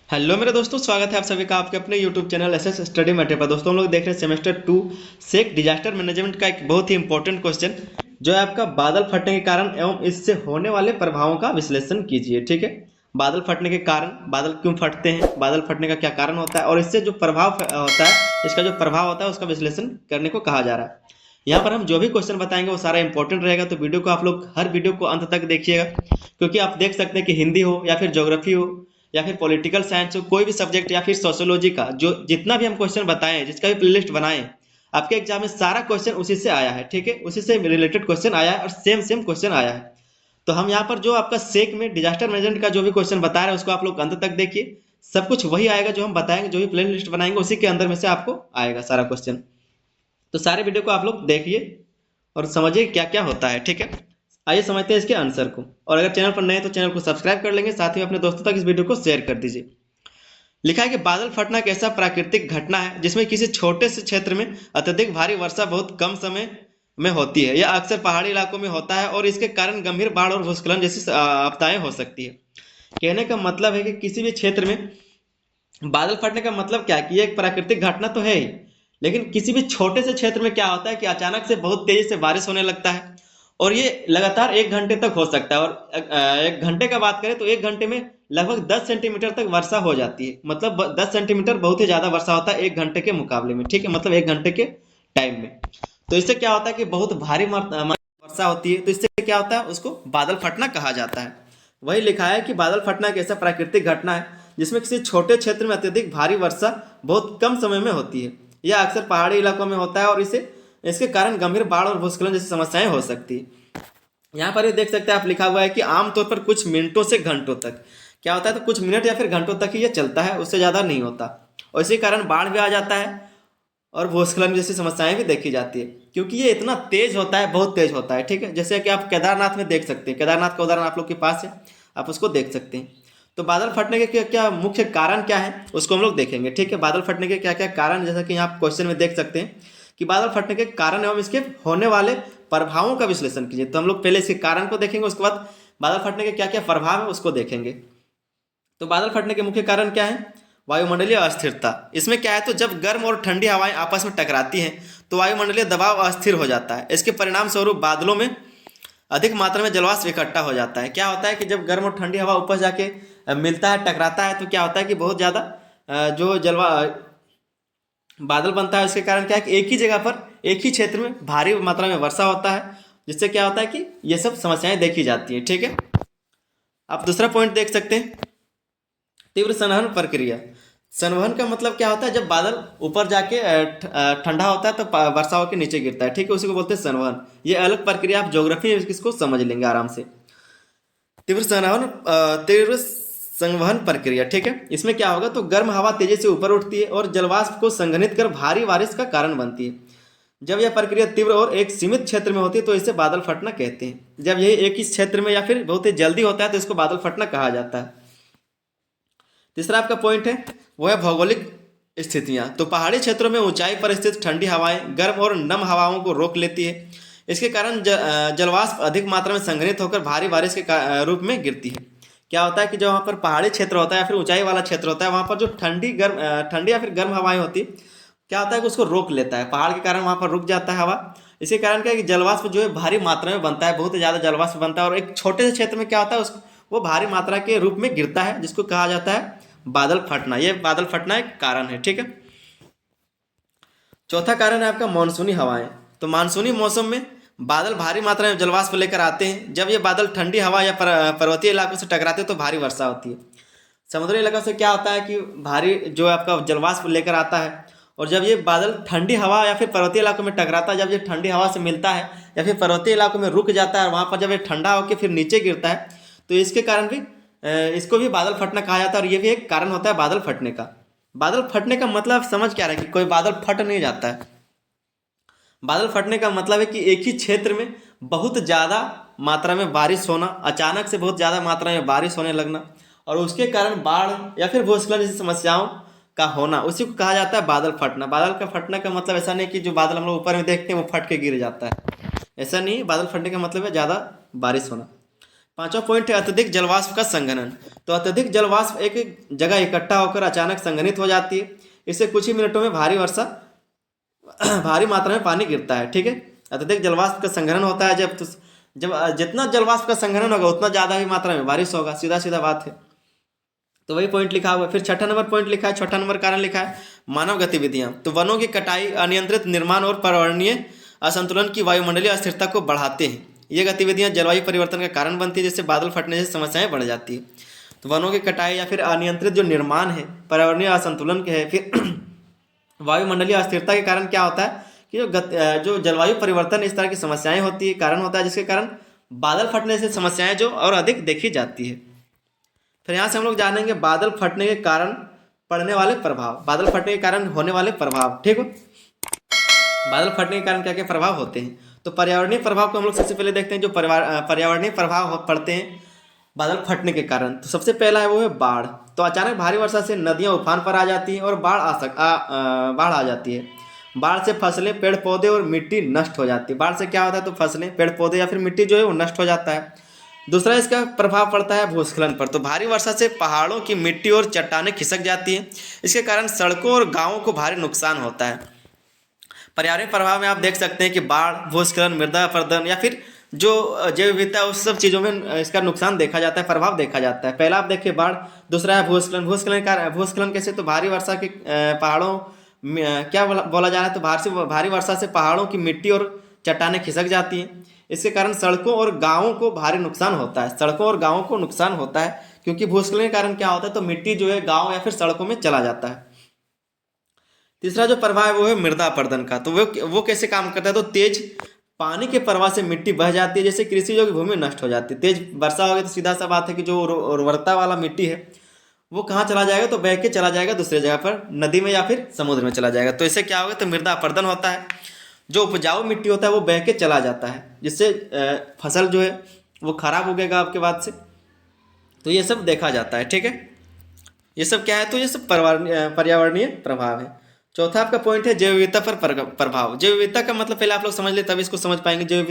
Hello मेरे दोस्तों, स्वागत है आप सभी का आपके अपने YouTube channel SS study matter पर। दोस्तों हम लोग देख रहे हैं सेमेस्टर 2 से एक डिजास्टर मैनेजमेंट का एक बहुत ही इंपॉर्टेंट क्वेश्चन जो है आपका बादल फटने के कारण एवं इससे होने वाले प्रभावों का विश्लेषण कीजिए। ठीक है, बादल फटने के कारण, बादल क्यों फटते हैं, बादल फटने का क्या कारण होता है और इससे जो प्रभाव होता है, इसका जो प्रभाव होता है उसका विश्लेषण करने को कहा जा रहा है। यहाँ पर हम जो भी क्वेश्चन बताएंगे वो सारा इंपॉर्टेंट रहेगा, तो वीडियो को आप लोग हर वीडियो को अंत तक देखिएगा, क्योंकि आप देख सकते हैं कि हिंदी हो या फिर ज्योग्राफी हो या फिर पॉलिटिकल साइंस हो, कोई भी सब्जेक्ट या फिर सोशियोलॉजी का जो जितना भी हम क्वेश्चन बताएं, जिसका भी प्लेलिस्ट बनाएं, आपके एग्जाम में सारा क्वेश्चन उसी से आया है। ठीक है, उसी से रिलेटेड क्वेश्चन आया है और सेम सेम क्वेश्चन आया है। तो हम यहाँ पर जो आपका सेक में डिजास्टर मैनेजमेंट का जो भी क्वेश्चन बता रहे हैं उसको आप लोग अंत तक देखिए, सब कुछ वही आएगा जो हम बताएंगे, जो भी प्ले लिस्ट बनाएंगे उसी के अंदर में से आपको आएगा सारा क्वेश्चन। तो सारे वीडियो को आप लोग देखिए और समझिए क्या क्या होता है। ठीक है, आइए समझते हैं इसके आंसर को। और अगर चैनल पर नए हैं तो चैनल को सब्सक्राइब कर लेंगे, साथ ही अपने दोस्तों तक इस वीडियो को शेयर कर दीजिए। लिखा है कि बादल फटना एक ऐसा प्राकृतिक घटना है जिसमें किसी छोटे से क्षेत्र में अत्यधिक भारी वर्षा बहुत कम समय में होती है। यह अक्सर पहाड़ी इलाकों में होता है और इसके कारण गंभीर बाढ़ और भूस्खलन जैसी आपदाएं हो सकती है। कहने का मतलब है कि किसी भी क्षेत्र में बादल फटने का मतलब क्या है कि ये एक प्राकृतिक घटना तो है ही, लेकिन किसी भी छोटे से क्षेत्र में क्या होता है कि अचानक से बहुत तेजी से बारिश होने लगता है और ये लगातार 1 घंटे तक हो सकता है। और 1 घंटे का बात करें तो 1 घंटे में लगभग 10 सेंटीमीटर तक वर्षा हो जाती है। मतलब 10 सेंटीमीटर बहुत ही ज्यादा वर्षा होता है 1 घंटे के मुकाबले में। ठीक है, मतलब 1 घंटे के टाइम में। तो इससे क्या होता है कि बहुत भारी वर्षा होती है, तो इससे क्या होता है, उसको बादल फटना कहा जाता है। वही लिखा है कि बादल फटना एक ऐसा प्राकृतिक घटना है जिसमें किसी छोटे क्षेत्र में अत्यधिक भारी वर्षा बहुत कम समय में होती है। यह अक्सर पहाड़ी इलाकों में होता है और इसे इसके कारण गंभीर बाढ़ और भूस्खलन जैसी समस्याएं हो सकती है। यहाँ पर ये देख सकते हैं आप, लिखा हुआ है कि आमतौर पर कुछ मिनटों से घंटों तक क्या होता है, तो कुछ मिनट या फिर घंटों तक ही ये चलता है, उससे ज़्यादा नहीं होता। और इसी कारण बाढ़ भी आ जाता है और भूस्खलन जैसी समस्याएं भी देखी जाती है, क्योंकि ये इतना तेज होता है, बहुत तेज होता है। ठीक है, जैसे कि आप केदारनाथ में देख सकते हैं, केदारनाथ का उदाहरण आप लोग के पास है, आप उसको देख सकते हैं। तो बादल फटने के क्या क्या मुख्य कारण क्या है उसको हम लोग देखेंगे। ठीक है, बादल फटने के क्या क्या कारण, जैसा कि यहाँ क्वेश्चन में देख सकते हैं कि बादल फटने के कारण एवं इसके होने वाले प्रभावों का विश्लेषण कीजिए। तो हम लोग पहले इसके कारण को देखेंगे, उसके बाद बादल फटने के क्या क्या प्रभाव है उसको देखेंगे। तो बादल फटने के मुख्य कारण क्या है? वायुमंडलीय अस्थिरता। इसमें क्या है, तो जब गर्म और ठंडी हवाएं आपस में टकराती हैं तो वायुमंडलीय दबाव अस्थिर हो जाता है। इसके परिणाम स्वरूप बादलों में अधिक मात्रा में जलवाष्प इकट्ठा हो जाता है। क्या होता है कि जब गर्म और ठंडी हवा ऊपर जाके मिलता है, टकराता है, तो क्या होता है कि बहुत ज़्यादा जो जलवा बादल बनता है। इसके कारण क्या है कि एक ही जगह पर, एक ही क्षेत्र में भारी मात्रा में वर्षा होता है, जिससे क्या होता है कि ये सब समस्याएं देखी जाती हैं। ठीक है, आप दूसरा पॉइंट देख सकते हैं, तीव्र संवहन प्रक्रिया। संवहन का मतलब क्या होता है, जब बादल ऊपर जाके ठंडा होता है तो वर्षा होकर नीचे गिरता है। ठीक है, उसी को बोलते हैं संवहन। ये अलग प्रक्रिया, आप ज्योग्राफी में इसको समझ लेंगे आराम से। तीव्र संवहन प्रक्रिया। ठीक है, इसमें क्या होगा, तो गर्म हवा तेजी से ऊपर उठती है और जलवाष्प को संघनित कर भारी बारिश का कारण बनती है। जब यह प्रक्रिया तीव्र और एक सीमित क्षेत्र में होती है तो इसे बादल फटना कहते हैं। जब यही एक ही क्षेत्र में या फिर बहुत ही जल्दी होता है तो इसको बादल फटना कहा जाता है। तीसरा आपका पॉइंट है वो है भौगोलिक स्थितियां। तो पहाड़ी क्षेत्रों में ऊंचाई पर स्थित ठंडी हवाएं गर्म और नम हवाओं को रोक लेती है। इसके कारण जलवाष्प अधिक मात्रा में संघनित होकर भारी बारिश के रूप में गिरती है। क्या होता है कि जो वहाँ पर पहाड़ी क्षेत्र होता है या फिर ऊंचाई वाला क्षेत्र होता है, वहाँ पर जो ठंडी या फिर गर्म हवाएं होती है, क्या होता है कि उसको रोक लेता है। पहाड़ के कारण वहाँ पर रुक जाता है हवा। इसके कारण क्या है कि जलवाष्प जो है भारी मात्रा में बनता है, बहुत ही ज़्यादा जलवाष्प बनता है और एक छोटे से क्षेत्र में क्या होता है, उसको वो भारी मात्रा के रूप में गिरता है, जिसको कहा जाता है बादल फटना। ये बादल फटना एक कारण है। ठीक है, चौथा कारण है आपका मानसूनी हवाएं। तो मानसूनी मौसम में बादल भारी मात्रा में जलवाष्प लेकर आते हैं। जब ये बादल ठंडी हवा या पर्वतीय इलाकों से टकराते हैं तो भारी वर्षा होती है। समुद्री इलाकों से क्या होता है कि भारी जो आपका जलवाष्प लेकर आता है, और जब ये बादल ठंडी हवा या फिर पर्वतीय इलाकों में टकराता है, जब ये ठंडी हवा से मिलता है या फिर पर्वतीय इलाकों में रुक जाता है, वहाँ पर जब ये ठंडा होकर फिर नीचे गिरता है, तो इसके कारण भी इसको भी बादल फटना कहा जाता है। और ये भी एक कारण होता है बादल फटने का। बादल फटने का मतलब समझ क्या रहा है कि कोई बादल फट नहीं जाता है। बादल फटने का मतलब है कि एक ही क्षेत्र में बहुत ज़्यादा मात्रा में बारिश होना, अचानक से बहुत ज़्यादा मात्रा में बारिश होने लगना और उसके कारण बाढ़ या फिर भूस्खलन जैसी समस्याओं का होना, उसी को कहा जाता है बादल फटना। बादल का फटने का मतलब ऐसा नहीं कि जो बादल हम लोग ऊपर में देखते हैं वो फट के गिर जाता है, ऐसा नहीं। बादल फटने का मतलब है ज़्यादा बारिश होना। पांचवा पॉइंट है अत्यधिक जलवाष्प का संघनन। तो अत्यधिक जलवाष्प एक जगह इकट्ठा होकर अचानक संघनित हो जाती है। इससे कुछ ही मिनटों में भारी वर्षा भारी मात्रा में पानी गिरता है। ठीक है, अत्यधिक जलवाष्प का संघनन होता है जब जितना जलवाष्प का संघनन होगा उतना ज़्यादा ही मात्रा में बारिश होगा, सीधा सीधा बात है। तो वही पॉइंट लिखा हुआ है। फिर छठा नंबर पॉइंट लिखा है, छठा नंबर कारण लिखा है मानव गतिविधियां। तो वनों की कटाई, अनियंत्रित निर्माण और पर्यावरणीय असंतुलन की वायुमंडलीय अस्थिरता को बढ़ाते हैं। ये गतिविधियां जलवायु परिवर्तन का कारण बनती है, जिससे बादल फटने जैसी समस्याएं बढ़ जाती है। तो वनों की कटाई या फिर अनियंत्रित जो निर्माण है, पर्यावरणीय असंतुलन के है, फिर वायुमंडलीय अस्थिरता के कारण क्या होता है कि जो जलवायु परिवर्तन इस तरह की समस्याएं होती है, कारण होता है, जिसके कारण बादल फटने से समस्याएं जो और अधिक देखी जाती है। फिर यहाँ से हम लोग जानेंगे बादल फटने के कारण पड़ने वाले प्रभाव, बादल फटने के कारण होने वाले प्रभाव। ठीक है, बादल फटने के कारण क्या क्या प्रभाव होते हैं। तो पर्यावरणीय प्रभाव को हम लोग सबसे पहले देखते हैं। जो पर्यावरणीय प्रभाव पड़ते हैं बादल फटने के कारण, तो सबसे पहला है वो है बाढ़। तो अचानक भारी वर्षा से नदियां उफान पर आ जाती हैं और बाढ़ आ जाती है। बाढ़ से फसलें, पेड़ पौधे और मिट्टी नष्ट हो जाती है। बाढ़ से क्या होता है, तो फसलें, पेड़ पौधे या फिर मिट्टी जो है वो नष्ट हो जाता है। दूसरा इसका प्रभाव पड़ता है भूस्खलन पर। तो भारी वर्षा से पहाड़ों की मिट्टी और चट्टानें खिसक जाती हैं। इसके कारण सड़कों और गांवों को भारी नुकसान होता है। पर्यावरणीय प्रभाव में आप देख सकते हैं कि बाढ़, भूस्खलन, मृदा अपरदन या फिर जो जैव विविधता, उस सब चीज़ों में इसका नुकसान देखा जाता है, प्रभाव देखा जाता है। पहला आप देखिए बाढ़, दूसरा है भूस्खलन। भूस्खलन कैसे, तो भारी वर्षा के पहाड़ों में क्या बोला जा रहा है, तो भारी वर्षा से पहाड़ों की मिट्टी और चट्टानें खिसक जाती हैं। इसके कारण सड़कों और गांवों को भारी नुकसान होता है। सड़कों और गांवों को नुकसान होता है क्योंकि भूस्खलन के कारण क्या होता है, तो मिट्टी जो है गांव या फिर सड़कों में चला जाता है। तीसरा जो प्रभाव है वो है मृदा अपरदन का। तो वो कैसे काम करता है, तो तेज पानी के प्रवाह से मिट्टी बह जाती है, जैसे कृषि योग्य भूमि नष्ट हो जाती है। तेज वर्षा होगी तो सीधा सा बात है कि जो उर्वरता वाला मिट्टी है वो कहाँ चला जाएगा, तो बह के चला जाएगा दूसरी जगह पर, नदी में या फिर समुद्र में चला जाएगा। तो इससे क्या होगा, तो मृदा अपरदन होता है। जो उपजाऊ मिट्टी होता है वो बह के चला जाता है, जिससे फसल जो है वो खराब हो गएगा आपके बाद से। तो ये सब देखा जाता है। ठीक है, ये सब क्या है, तो ये सब पर्यावरणीय प्रभाव है। चौथा आपका पॉइंट है जैव विविधता पर प्रभाव। जैव विविधता का मतलब पहले आप लोग समझ ले, तब इसको समझ पाएंगे। जैव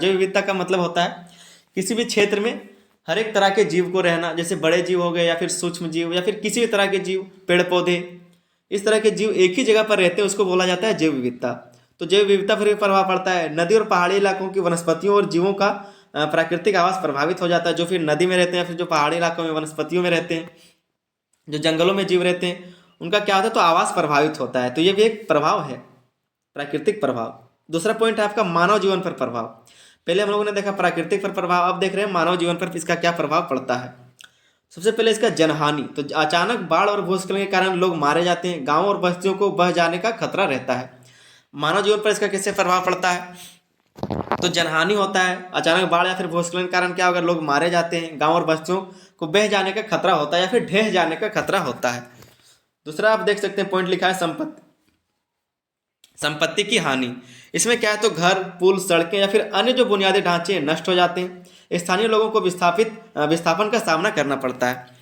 विविधता का मतलब होता है किसी भी क्षेत्र में हर एक तरह के जीव को रहना, जैसे बड़े जीव हो गए या फिर सूक्ष्म जीव या फिर किसी भी तरह के जीव, पेड़ पौधे, इस तरह के जीव एक ही जगह पर रहते हैं, उसको बोला जाता है जैव विविधता। तो जैव विविधता पर भी प्रभाव पड़ता है। नदी और पहाड़ी इलाकों की वनस्पतियों और जीवों का प्राकृतिक आवास प्रभावित हो जाता है। जो फिर नदी में रहते हैं या फिर जो पहाड़ी इलाकों में वनस्पतियों में रहते हैं, जो जंगलों में जीव रहते हैं, उनका क्या होता है, तो आवास प्रभावित होता है। तो ये भी एक प्रभाव है, प्राकृतिक प्रभाव। दूसरा पॉइंट है आपका मानव जीवन पर प्रभाव। पहले हम लोगों ने देखा प्राकृतिक पर प्रभाव, अब देख रहे हैं मानव जीवन पर इसका क्या प्रभाव पड़ता है। सबसे पहले इसका जनहानि। तो अचानक बाढ़ और भूस्खलन के कारण लोग मारे जाते हैं, गाँव और बस्तियों को बह जाने का खतरा रहता है। मानव जीवन पर इसका कैसे प्रभाव पड़ता है, तो जनहानि होता है। अचानक बाढ़ या फिर भूस्खलन के कारण क्या होगा, लोग मारे जाते हैं, गाँव और बस्तियों को बह जाने का खतरा होता है या फिर ढह जाने का खतरा होता है। दूसरा आप देख सकते हैं पॉइंट लिखा है संपत्ति की हानि। इसमें क्या है, तो घर, पुल, सड़कें या फिर अन्य जो बुनियादी ढांचे नष्ट हो जाते हैं। स्थानीय लोगों को विस्थापन का सामना करना पड़ता है।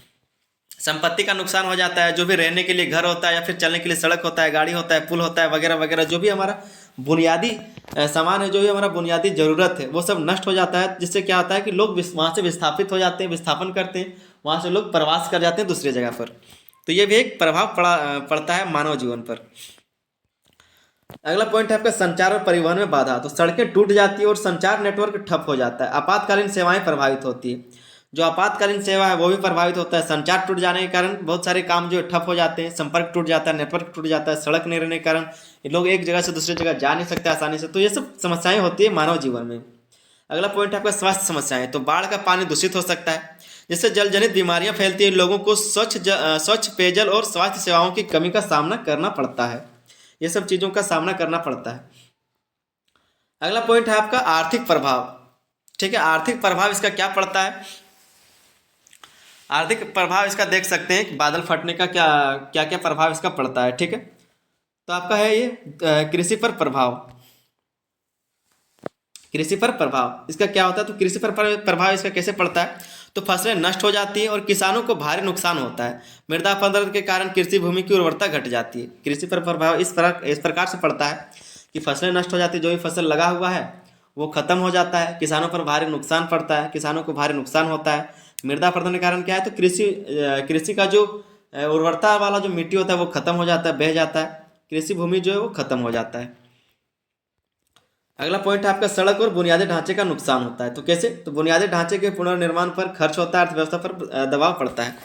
संपत्ति का नुकसान हो जाता है। जो भी रहने के लिए घर होता है या फिर चलने के लिए सड़क होता है, गाड़ी होता है, पुल होता है, वगैरह वगैरह, जो भी हमारा बुनियादी सामान है, जो भी हमारा बुनियादी ज़रूरत है, वो सब नष्ट हो जाता है। जिससे क्या होता है कि लोग वहाँ से विस्थापित हो जाते हैं, विस्थापन करते हैं, वहाँ से लोग प्रवास कर जाते हैं दूसरी जगह पर। तो ये भी एक प्रभाव पड़ता है मानव जीवन पर। अगला पॉइंट है आपका संचार और परिवहन में बाधा। तो सड़कें टूट जाती है और संचार नेटवर्क ठप हो जाता है। आपातकालीन सेवाएं प्रभावित होती है। जो आपातकालीन सेवा है वो भी प्रभावित होता है। संचार टूट जाने के कारण बहुत सारे काम जो ठप हो जाते हैं, संपर्क टूट जाता है, नेटवर्क टूट जाता है, सड़क नहीं रहने के कारण लोग एक जगह से दूसरी जगह जा नहीं सकते आसानी से। तो ये सब समस्याएं होती है मानव जीवन में। अगला पॉइंट है आपका स्वास्थ्य समस्याएं। तो बाढ़ का पानी दूषित हो सकता है, जिससे जल जनित बीमारियां फैलती है। लोगों को स्वच्छ पेयजल और स्वास्थ्य सेवाओं की कमी का सामना करना पड़ता है। ये सब चीज़ों का सामना करना पड़ता है। अगला पॉइंट है आपका आर्थिक प्रभाव। ठीक है, आर्थिक प्रभाव इसका क्या पड़ता है। आर्थिक प्रभाव इसका देख सकते हैं कि बादल फटने का क्या क्या प्रभाव इसका पड़ता है। ठीक है, तो आपका है ये कृषि पर प्रभाव। कृषि पर प्रभाव इसका क्या होता है, तो कृषि पर प्रभाव इसका कैसे पड़ता है, तो फसलें नष्ट हो जाती है और किसानों को भारी नुकसान होता है। मृदा अपरदन के कारण कृषि भूमि की उर्वरता घट जाती है। कृषि पर प्रभाव इस प्रकार से पड़ता है कि फसलें नष्ट हो जाती है। जो भी फसल लगा हुआ है वो खत्म हो जाता है, किसानों पर भारी नुकसान पड़ता है, किसानों को भारी नुकसान होता है। मृदा अपरदन के कारण क्या है, तो कृषि का जो उर्वरता वाला जो मिट्टी होता है वो खत्म हो जाता है, बह जाता है, कृषि भूमि जो है वो खत्म हो जाता है। अगला पॉइंट है आपका सड़क और बुनियादी ढांचे का नुकसान होता है। तो कैसे, तो बुनियादी ढांचे के पुनर्निर्माण पर खर्च होता है, अर्थव्यवस्था पर दबाव पड़ता है।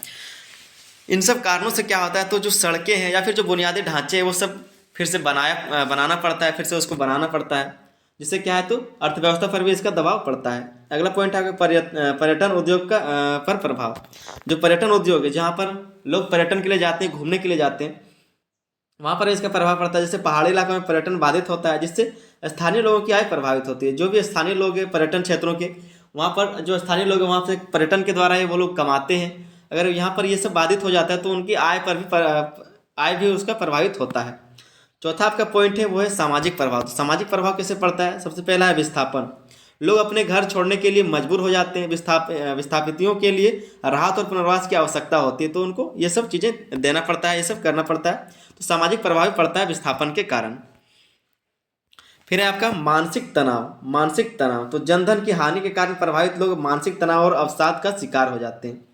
इन सब कारणों से क्या होता है, तो जो सड़कें हैं या फिर जो बुनियादी ढांचे हैं वो सब फिर से बनाना पड़ता है, फिर से उसको बनाना पड़ता है, जिससे क्या है, तो अर्थव्यवस्था पर भी इसका दबाव पड़ता है। अगला पॉइंट है पर्यटन उद्योग का पर प्रभाव। जो पर्यटन उद्योग है, जहाँ पर लोग पर्यटन के लिए जाते हैं, घूमने के लिए जाते हैं, वहाँ पर इसका प्रभाव पड़ता है। जैसे पहाड़ी इलाकों में पर्यटन बाधित होता है, जिससे स्थानीय लोगों की आय प्रभावित होती है। जो भी स्थानीय लोग हैं पर्यटन क्षेत्रों के, वहाँ पर जो स्थानीय लोग हैं वहाँ से पर्यटन के द्वारा ही वो लोग कमाते हैं। अगर यहाँ पर ये सब बाधित हो जाता है तो उनकी आय भी उसका प्रभावित होता है। चौथा आपका पॉइंट है वो है सामाजिक प्रभाव। तो सामाजिक प्रभाव कैसे पड़ता है, सबसे पहला है विस्थापन। लोग अपने घर छोड़ने के लिए मजबूर हो जाते हैं। विस्थापितियों के लिए राहत और पुनर्वास की आवश्यकता होती है, तो उनको ये सब चीज़ें देना पड़ता है, ये सब करना पड़ता है। तो सामाजिक प्रभाव पड़ता है विस्थापन के कारण। फिर है आपका मानसिक तनाव। मानसिक तनाव, तो जनधन की हानि के कारण प्रभावित लोग मानसिक तनाव और अवसाद का शिकार हो जाते हैं।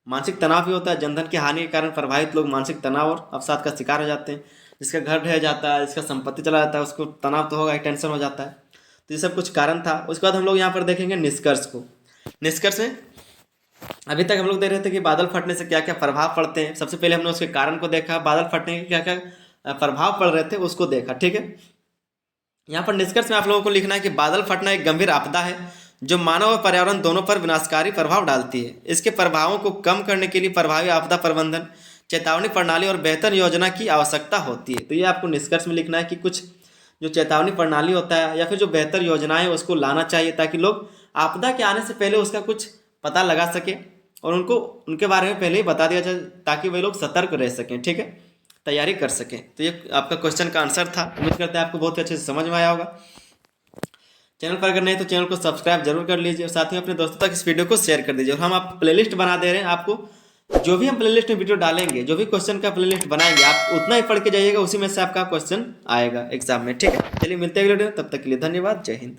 मानसिक तनाव भी होता है, जनधन की हानि के कारण प्रभावित लोग मानसिक तनाव और अवसाद का शिकार हो जाते हैं। जिसका घर ढह जाता है, जिसका संपत्ति चला जाता है, उसको तनाव तो होगा ही, टेंशन हो जाता है। तो ये सब कुछ कारण था। उसके बाद हम लोग यहाँ पर देखेंगे निष्कर्ष को। निष्कर्ष में अभी तक हम लोग देख रहे थे कि बादल फटने से क्या क्या प्रभाव पड़ते हैं। सबसे पहले हमने उसके कारण को देखा, बादल फटने के क्या क्या प्रभाव पड़ रहे थे उसको देखा, ठीक है। यहाँ पर निष्कर्ष में आप लोगों को लिखना है कि बादल फटना एक गंभीर आपदा है जो मानव और पर्यावरण दोनों पर विनाशकारी प्रभाव डालती है। इसके प्रभावों को कम करने के लिए प्रभावी आपदा प्रबंधन, चेतावनी प्रणाली और बेहतर योजना की आवश्यकता होती है। तो ये आपको निष्कर्ष में लिखना है कि कुछ जो चेतावनी प्रणाली होता है या फिर जो बेहतर योजनाएं उसको लाना चाहिए, ताकि लोग आपदा के आने से पहले उसका कुछ पता लगा सकें और उनको उनके बारे में पहले ही बता दिया जाए, ताकि वे लोग सतर्क रह सकें, ठीक है, तैयारी कर सकें। तो ये आपका क्वेश्चन का आंसर था। उम्मीद करते हैं आपको बहुत अच्छे से समझ में आया होगा। चैनल पर अगर नहीं तो चैनल को सब्सक्राइब जरूर कर लीजिए और साथ ही अपने दोस्तों तक इस वीडियो को शेयर कर दीजिए। और हम आप प्लेलिस्ट बना दे रहे हैं आपको, जो भी हम प्लेलिस्ट में वीडियो डालेंगे, जो भी क्वेश्चन का प्लेलिस्ट बनाएंगे, आप उतना ही पढ़ के जाइएगा, उसी में से आपका क्वेश्चन आएगा एग्जाम में, ठीक है। चलिए मिलते हैं वीडियो, तब तक के लिए धन्यवाद, जय हिंद।